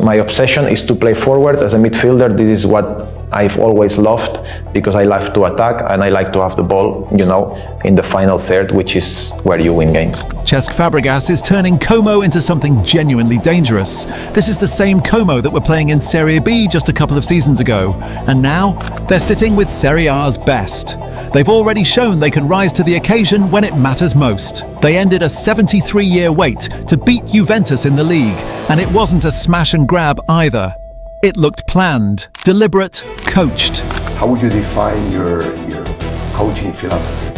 My obsession is to play forward as a midfielder. This is what I've always loved, because I love to attack and I like to have the ball, in the final third, which is where you win games. Cesc Fàbregas is turning Como into something genuinely dangerous. This is the same Como that were playing in Serie B just a couple of seasons ago, and now they're sitting with Serie A's best. They've already shown they can rise to the occasion when it matters most. They ended a 73-year wait to beat Juventus in the league, and it wasn't a smash and grab either. It looked planned, deliberate, coached. How would you define your coaching philosophy?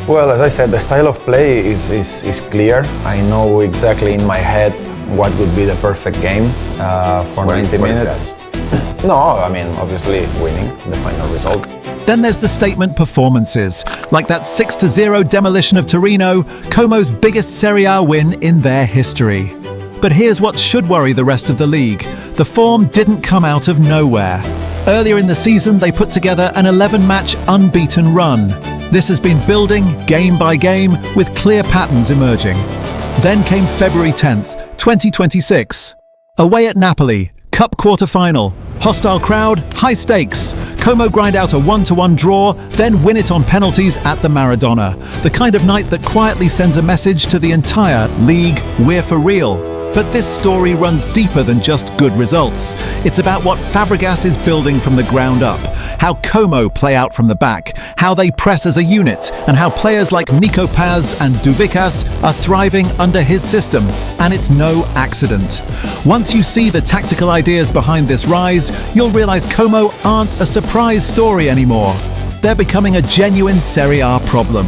Well, as I said, the style of play is clear. I know exactly in my head what would be the perfect game for 90 minutes. No, I mean, obviously winning the final result. Then there's the statement performances, like that 6-0 demolition of Torino, Como's biggest Serie A win in their history. But here's what should worry the rest of the league. The form didn't come out of nowhere. Earlier in the season, they put together an 11-match unbeaten run. This has been building game by game with clear patterns emerging. Then came February 10th, 2026. Away at Napoli, Cup quarter-final. Hostile crowd, high stakes. Como grind out a 1-1 draw, then win it on penalties at the Maradona. The kind of night that quietly sends a message to the entire league, we're for real. But this story runs deeper than just good results. It's about what Fabregas is building from the ground up, how Como play out from the back, how they press as a unit, and how players like Nico Paz and Duvikas are thriving under his system. And it's no accident. Once you see the tactical ideas behind this rise, you'll realize Como aren't a surprise story anymore. They're becoming a genuine Serie A problem.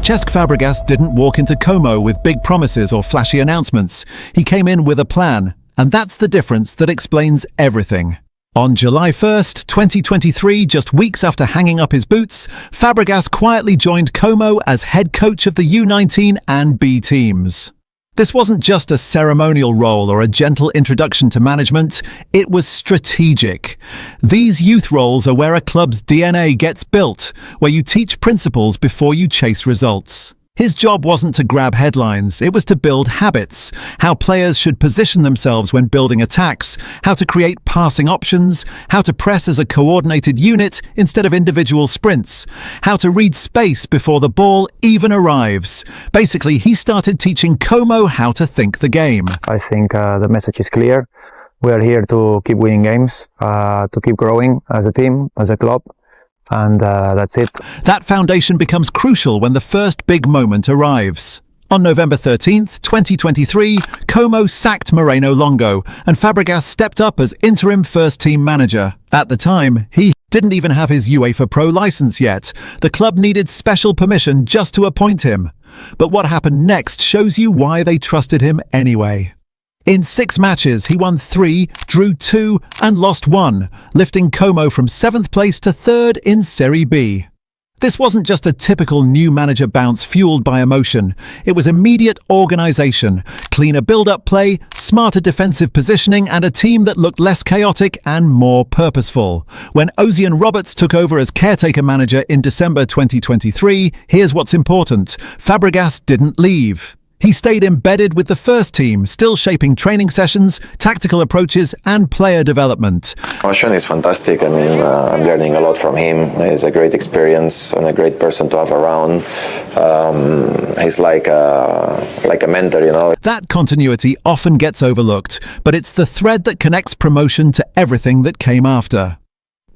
Cesc Fàbregas didn't walk into Como with big promises or flashy announcements. He came in with a plan, and that's the difference that explains everything. On July 1st, 2023, just weeks after hanging up his boots, Fàbregas quietly joined Como as head coach of the U19 and B teams. This wasn't just a ceremonial role or a gentle introduction to management, it was strategic. These youth roles are where a club's DNA gets built, where you teach principles before you chase results. His job wasn't to grab headlines, it was to build habits, how players should position themselves when building attacks, how to create passing options, how to press as a coordinated unit instead of individual sprints, how to read space before the ball even arrives. Basically, he started teaching Como how to think the game. I think the message is clear. We are here to keep winning games, to keep growing as a team, as a club. And that's it. That foundation becomes crucial when the first big moment arrives. On November 13th, 2023, Como sacked Moreno Longo, and Fàbregas stepped up as interim first-team manager. At the time, he didn't even have his UEFA Pro license yet. The club needed special permission just to appoint him. But what happened next shows you why they trusted him anyway. In 6 matches, he won 3, drew 2, and lost 1, lifting Como from 7th place to 3rd in Serie B. This wasn't just a typical new manager bounce fueled by emotion. It was immediate organisation, cleaner build-up play, smarter defensive positioning, and a team that looked less chaotic and more purposeful. When Ozian Roberts took over as caretaker manager in December 2023, here's what's important. Fàbregas didn't leave. He stayed embedded with the first team, still shaping training sessions, tactical approaches, and player development. Ocean is fantastic. I mean, I'm learning a lot from him. He's a great experience and a great person to have around. He's like a mentor, you know. That continuity often gets overlooked, but it's the thread that connects promotion to everything that came after.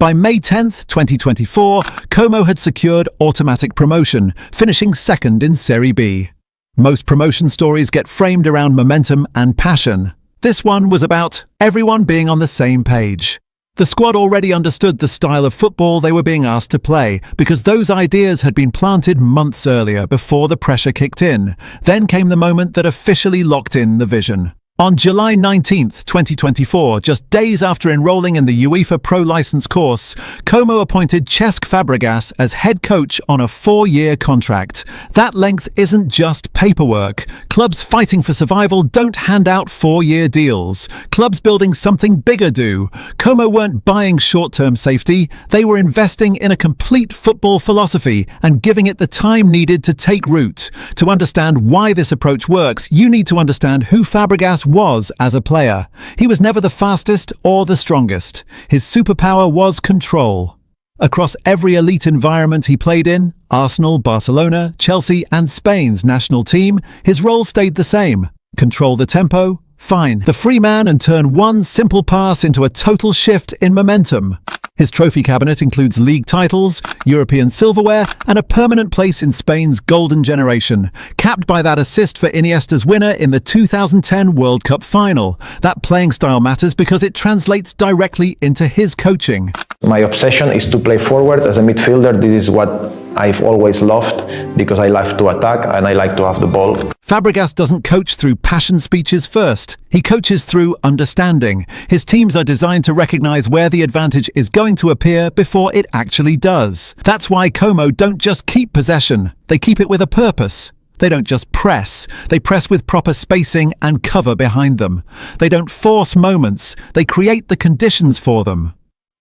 By May 10th, 2024, Como had secured automatic promotion, finishing 2nd in Serie B. Most promotion stories get framed around momentum and passion. This one was about everyone being on the same page. The squad already understood the style of football they were being asked to play because those ideas had been planted months earlier before the pressure kicked in. Then came the moment that officially locked in the vision. On July 19, 2024, just days after enrolling in the UEFA Pro License course, Como appointed Cesc Fàbregas as head coach on a 4-year contract. That length isn't just paperwork. Clubs fighting for survival don't hand out 4-year deals. Clubs building something bigger do. Como weren't buying short-term safety. They were investing in a complete football philosophy and giving it the time needed to take root. To understand why this approach works, you need to understand who Fàbregas was as a player. He was never the fastest or the strongest. His superpower was control. Across every elite environment he played in, Arsenal, Barcelona, Chelsea and Spain's national team, his role stayed the same. Control the tempo, fine the free man and turn one simple pass into a total shift in momentum. His trophy cabinet includes league titles, European silverware, and a permanent place in Spain's golden generation, capped by that assist for Iniesta's winner in the 2010 World Cup final. That playing style matters because it translates directly into his coaching. My obsession is to play forward as a midfielder. This is what I've always loved because I like to attack and I like to have the ball. Fàbregas doesn't coach through passion speeches first. He coaches through understanding. His teams are designed to recognize where the advantage is going to appear before it actually does. That's why Como don't just keep possession. They keep it with a purpose. They don't just press. They press with proper spacing and cover behind them. They don't force moments. They create the conditions for them.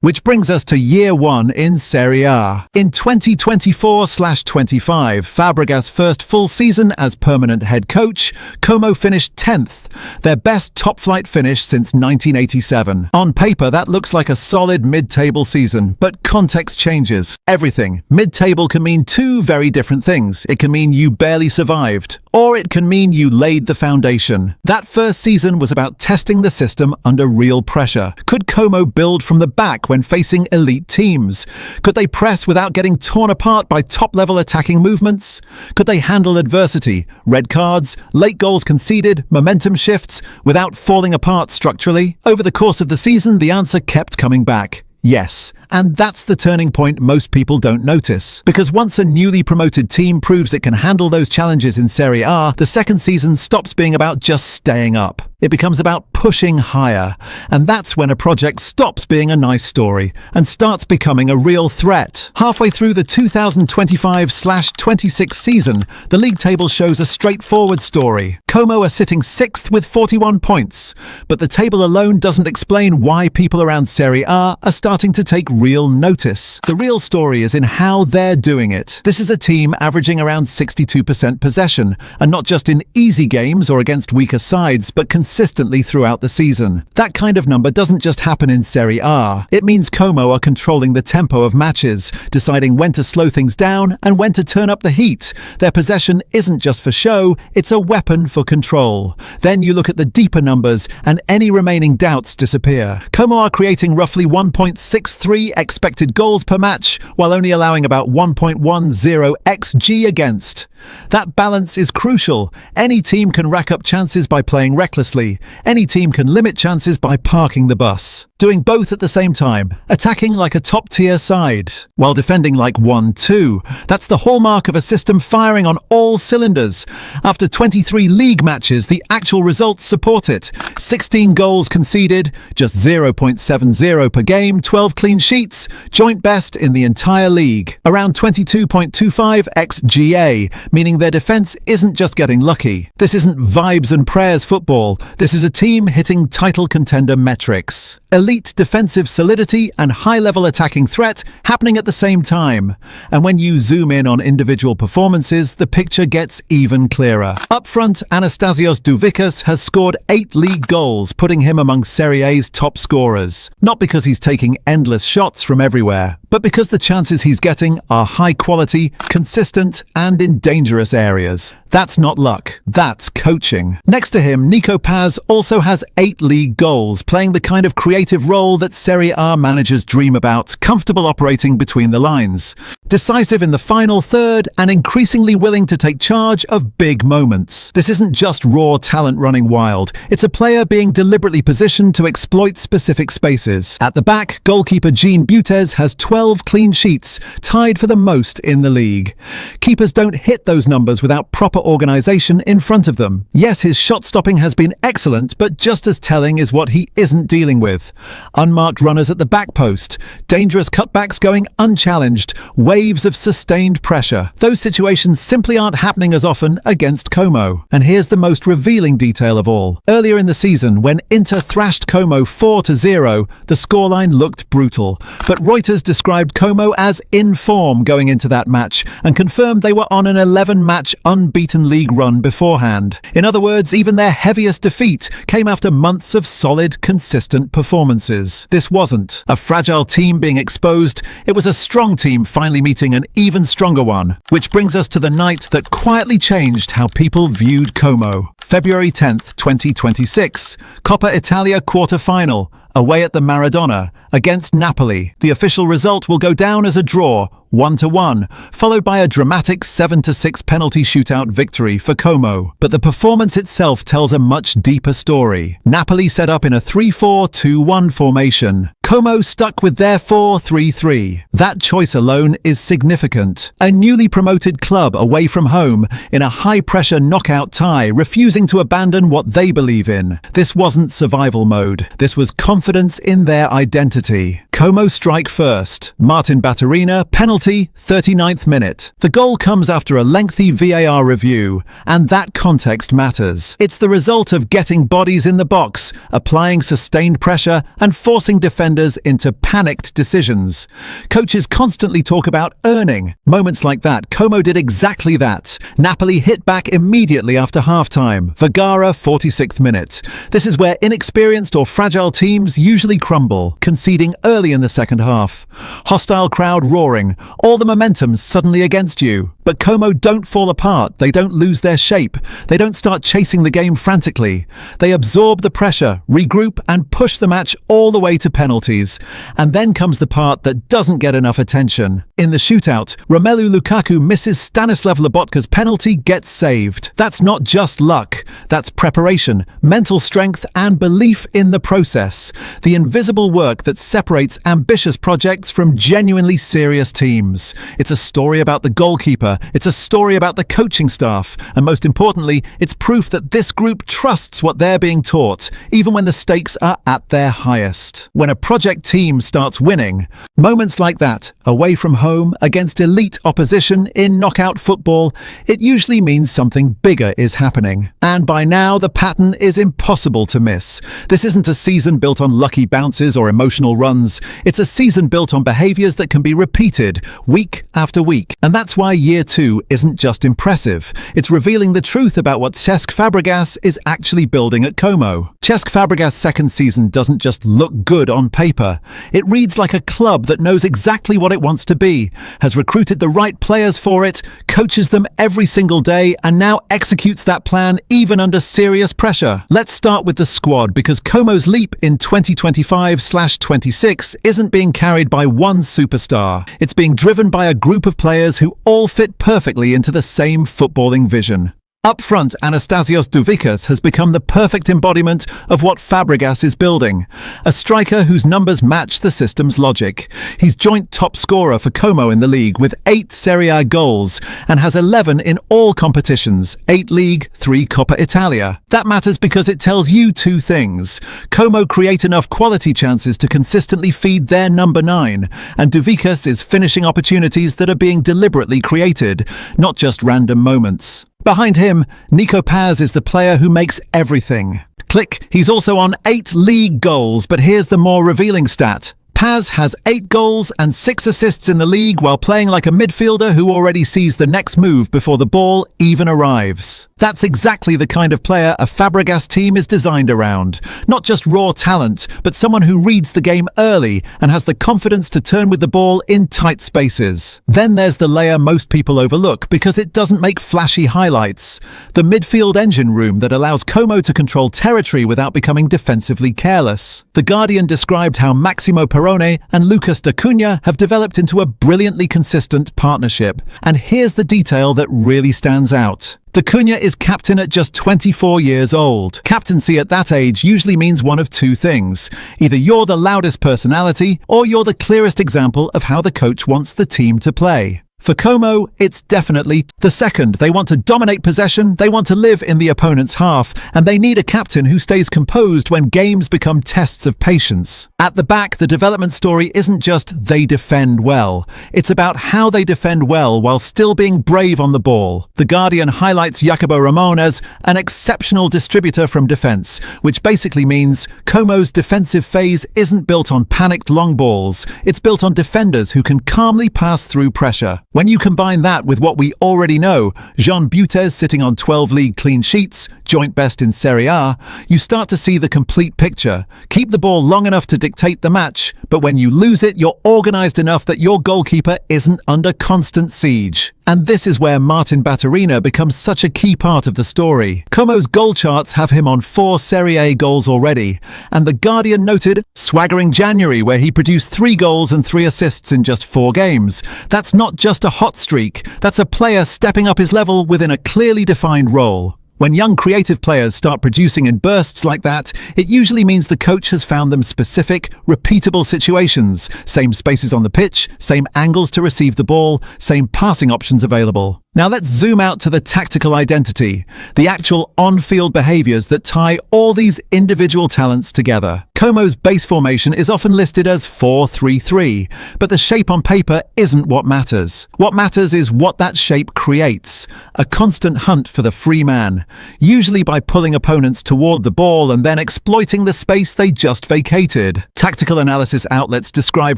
Which brings us to year one in Serie A. In 2024/25, Fàbregas' first full season as permanent head coach, Como finished 10th, their best top-flight finish since 1987. On paper, that looks like a solid mid-table season, but context changes. Everything. Mid-table can mean two very different things. It can mean you barely survived, or it can mean you laid the foundation. That first season was about testing the system under real pressure. Could Como build from the back when facing elite teams? Could they press without getting torn apart by top-level attacking movements? Could they handle adversity, red cards, late goals conceded, momentum shifts, without falling apart structurally? Over the course of the season, the answer kept coming back. Yes, and that's the turning point most people don't notice. Because once a newly promoted team proves it can handle those challenges in Serie A, the second season stops being about just staying up. It becomes about pushing higher. And that's when a project stops being a nice story and starts becoming a real threat. Halfway through the 2025/26 season, the league table shows a straightforward story. Como are sitting 6th with 41 points. But the table alone doesn't explain why people around Serie A are starting to take real notice. The real story is in how they're doing it. This is a team averaging around 62% possession, and not just in easy games or against weaker sides, but consistently throughout the season. That kind of number doesn't just happen in Serie A. It means Como are controlling the tempo of matches, deciding when to slow things down and when to turn up the heat. Their possession isn't just for show, it's a weapon for control. Then you look at the deeper numbers and any remaining doubts disappear. Como are creating roughly 1.63 expected goals per match, while only allowing about 1.10 xG against. That balance is crucial. Any team can rack up chances by playing recklessly. Any team can limit chances by parking the bus. Doing both at the same time, attacking like a top-tier side, while defending like 1-2. That's the hallmark of a system firing on all cylinders. After 23 league matches, the actual results support it. 16 goals conceded, just 0.70 per game, 12 clean sheets, joint best in the entire league. Around 22.25 xGA, meaning their defense isn't just getting lucky. This isn't vibes and prayers football. This is a team hitting title contender metrics. Elite defensive solidity and high-level attacking threat happening at the same time. And when you zoom in on individual performances, the picture gets even clearer. Up front, Anastasios Douvikas has scored 8 league goals, putting him among Serie A's top scorers. Not because he's taking endless shots from everywhere, but because the chances he's getting are high quality, consistent, and in dangerous areas. That's not luck, that's coaching. Next to him, Nico Paz also has 8 league goals, playing the kind of creative role that Serie A managers dream about, comfortable operating between the lines. Decisive in the final third and increasingly willing to take charge of big moments. This isn't just raw talent running wild. It's a player being deliberately positioned to exploit specific spaces. At the back, goalkeeper Jean Butez has 12 clean sheets, tied for the most in the league. Keepers don't hit those numbers without proper organisation in front of them. Yes, his shot stopping has been excellent, but just as telling is what he isn't dealing with. Unmarked runners at the back post, dangerous cutbacks going unchallenged, waves of sustained pressure. Those situations simply aren't happening as often against Como. And here's the most revealing detail of all. Earlier in the season, when Inter thrashed Como 4-0, the scoreline looked brutal. But Reuters described Como as in form going into that match and confirmed they were on an 11-match unbeaten league run beforehand. In other words, even their heaviest defeat came after months of solid, consistent performances. This wasn't a fragile team being exposed, it was a strong team finally meeting an even stronger one. Which brings us to the night that quietly changed how people viewed Como. February 10th, 2026, Coppa Italia quarter-final, away at the Maradona, against Napoli. The official result will go down as a draw, 1-1, followed by a dramatic 7-6 penalty shootout victory for Como. But the performance itself tells a much deeper story. Napoli set up in a 3-4-2-1 formation. Como stuck with their 4-3-3. That choice alone is significant. A newly promoted club away from home in a high-pressure knockout tie, refusing to abandon what they believe in. This wasn't survival mode. This was confidence in their identity. Como strike first. Martin Batterina, penalty, 39th minute. The goal comes after a lengthy VAR review, and that context matters. It's the result of getting bodies in the box, applying sustained pressure, and forcing defenders into panicked decisions. Coaches constantly talk about earning. Moments like that, Como did exactly that. Napoli hit back immediately after halftime. Vergara, 46th minute. This is where inexperienced or fragile teams usually crumble, conceding early in the second half. Hostile crowd roaring, all the momentum suddenly against you. But Como don't fall apart, they don't lose their shape, they don't start chasing the game frantically. They absorb the pressure, regroup and push the match all the way to penalties. And then comes the part that doesn't get enough attention. In the shootout, Romelu Lukaku misses Stanislav Lobotka's penalty, gets saved. That's not just luck, that's preparation, mental strength and belief in the process. The invisible work that separates ambitious projects from genuinely serious teams. It's a story about the goalkeeper, it's a story about the coaching staff, and most importantly, it's proof that this group trusts what they're being taught, even when the stakes are at their highest. When a project team starts winning, moments like that, away from home, against elite opposition in knockout football, it usually means something bigger is happening. And by now, the pattern is impossible to miss. This isn't a season built on lucky bounces or emotional runs. It's a season built on behaviours that can be repeated week after week. And that's why year 2 isn't just impressive. It's revealing the truth about what Cesc Fàbregas is actually building at Como. Cesc Fàbregas' second season doesn't just look good on paper. It reads like a club that knows exactly what it wants to be, has recruited the right players for it, coaches them every single day, and now executes that plan even under serious pressure. Let's start with the squad, because Como's leap in 2025/26 isn't being carried by one superstar. It's being driven by a group of players who all fit perfectly into the same footballing vision. Up front, Anastasios Douvikas has become the perfect embodiment of what Fabregas is building. A striker whose numbers match the system's logic. He's joint top scorer for Como in the league with 8 Serie A goals and has 11 in all competitions, 8 league, 3 Coppa Italia. That matters because it tells you two things. Como create enough quality chances to consistently feed their number 9, and Douvikas is finishing opportunities that are being deliberately created, not just random moments. Behind him, Nico Paz is the player who makes everything. Click, he's also on 8 league goals, but here's the more revealing stat. Paz has 8 goals and 6 assists in the league while playing like a midfielder who already sees the next move before the ball even arrives. That's exactly the kind of player a Fabregas team is designed around. Not just raw talent, but someone who reads the game early and has the confidence to turn with the ball in tight spaces. Then there's the layer most people overlook because it doesn't make flashy highlights. The midfield engine room that allows Como to control territory without becoming defensively careless. The Guardian described how Maximo Perrone and Lucas da Cunha have developed into a brilliantly consistent partnership. And here's the detail that really stands out. Da Cunha is captain at just 24 years old. Captaincy at that age usually means one of two things. Either you're the loudest personality, or you're the clearest example of how the coach wants the team to play. For Como, it's definitely the second. They want to dominate possession, they want to live in the opponent's half, and they need a captain who stays composed when games become tests of patience. At the back, the development story isn't just they defend well. It's about how they defend well while still being brave on the ball. The Guardian highlights Jacobo Ramon as an exceptional distributor from defense, which basically means Como's defensive phase isn't built on panicked long balls. It's built on defenders who can calmly pass through pressure. When you combine that with what we already know, Jean Butez sitting on 12 league clean sheets, joint best in Serie A, you start to see the complete picture. Keep the ball long enough to dictate the match, but when you lose it, you're organised enough that your goalkeeper isn't under constant siege. And this is where Martin Batterina becomes such a key part of the story. Como's goal charts have him on 4 Serie A goals already, and The Guardian noted swaggering January where he produced 3 goals and 3 assists in just 4 games. That's not just a hot streak, that's a player stepping up his level within a clearly defined role. When young creative players start producing in bursts like that, it usually means the coach has found them specific, repeatable situations. Same spaces on the pitch, same angles to receive the ball, same passing options available. Now let's zoom out to the tactical identity, the actual on-field behaviours that tie all these individual talents together. Como's base formation is often listed as 4-3-3, but the shape on paper isn't what matters. What matters is what that shape creates, a constant hunt for the free man, usually by pulling opponents toward the ball and then exploiting the space they just vacated. Tactical analysis outlets describe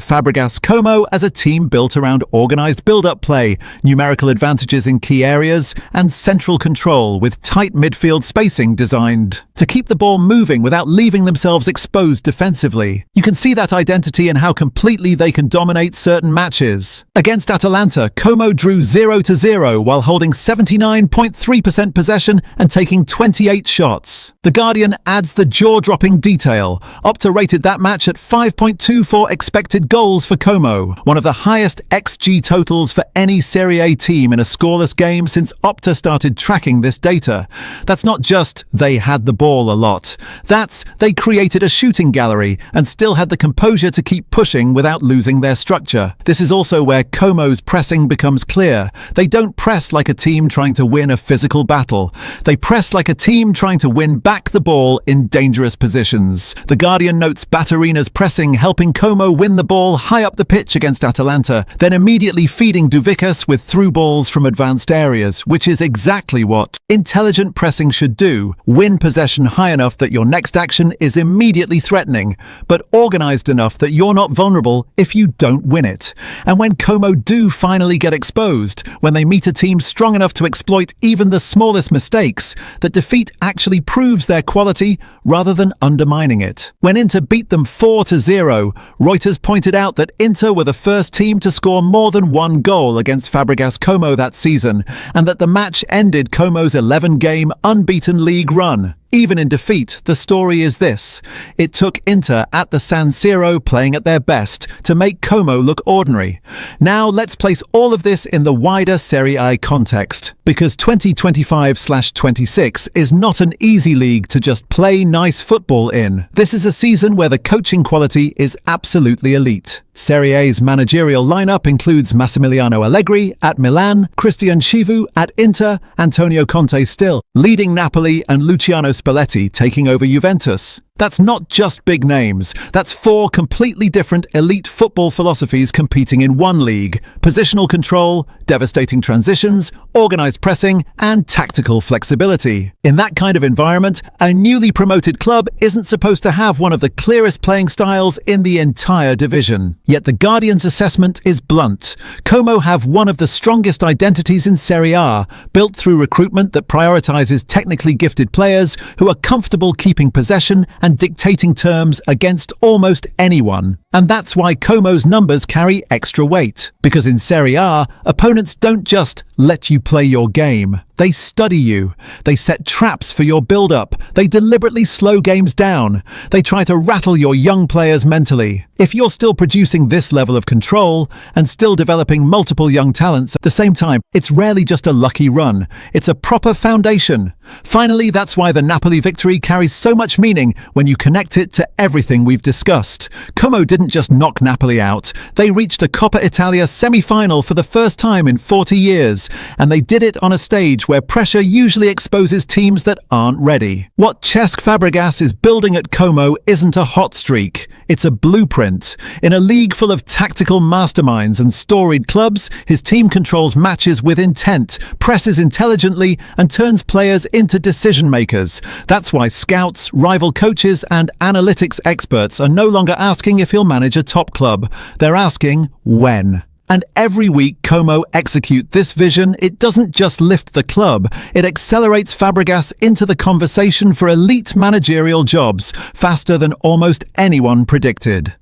Fabregas Como as a team built around organised build-up play, numerical advantages in key areas, and central control with tight midfield spacing designed to keep the ball moving without leaving themselves exposed defensively. You can see that identity in how completely they can dominate certain matches. Against Atalanta, Como drew 0-0 while holding 79.3% possession and taking 28 shots. The Guardian adds the jaw-dropping detail. Opta rated that match at 5.24 expected goals for Como, one of the highest XG totals for any Serie A team in a scoreless game since Opta started tracking this data. That's not just they had the ball a lot. That's they created a shooting gallery and still had the composure to keep pushing without losing their structure. This is also where Como's pressing becomes clear. They don't press like a team trying to win a physical battle. They press like a team trying to win back the ball in dangerous positions. The Guardian notes Batterina's pressing helping Como win the ball high up the pitch against Atalanta, then immediately feeding Duvicas with through balls from advanced areas, which is exactly what intelligent pressing should do. Win possession high enough that your next action is immediately threatening, but organised enough that you're not vulnerable if you don't win it. And when Como do finally get exposed, when they meet a team strong enough to exploit even the smallest mistakes, that defeat actually proves their quality rather than undermining it. When Inter beat them 4-0, Reuters pointed out that Inter were the first team to score more than 1 goal against Fabregas Como that season, and that the match ended Como's 11-game unbeaten league run. Even in defeat, the story is this. It took Inter at the San Siro playing at their best to make Como look ordinary. Now let's place all of this in the wider Serie A context, because 2025/26 is not an easy league to just play nice football in. This is a season where the coaching quality is absolutely elite. Serie A's managerial lineup includes Massimiliano Allegri at Milan, Christian Chivu at Inter, Antonio Conte still leading Napoli, and Luciano Spalletti taking over Juventus. That's not just big names. That's 4 completely different elite football philosophies competing in one league. Positional control, devastating transitions, organised pressing, and tactical flexibility. In that kind of environment, a newly promoted club isn't supposed to have one of the clearest playing styles in the entire division. Yet the Guardian's assessment is blunt. Como have one of the strongest identities in Serie A, built through recruitment that prioritises technically gifted players who are comfortable keeping possession and dictating terms against almost anyone. And that's why Como's numbers carry extra weight. Because in Serie A, opponents don't just let you play your game. They study you. They set traps for your build-up. They deliberately slow games down. They try to rattle your young players mentally. If you're still producing this level of control and still developing multiple young talents at the same time, it's rarely just a lucky run. It's a proper foundation. Finally, that's why the Napoli victory carries so much meaning when you connect it to everything we've discussed. Como didn't just knock Napoli out. They reached a Coppa Italia semi-final for the first time in 40 years, and they did it on a stage where pressure usually exposes teams that aren't ready. What Cesc Fàbregas is building at Como isn't a hot streak. It's a blueprint. In a league full of tactical masterminds and storied clubs, his team controls matches with intent, presses intelligently, and turns players into decision makers. That's why scouts, rival coaches, and analytics experts are no longer asking if he'll manage a top club. They're asking when. And every week Como execute this vision, it doesn't just lift the club, it accelerates Fabregas into the conversation for elite managerial jobs faster than almost anyone predicted.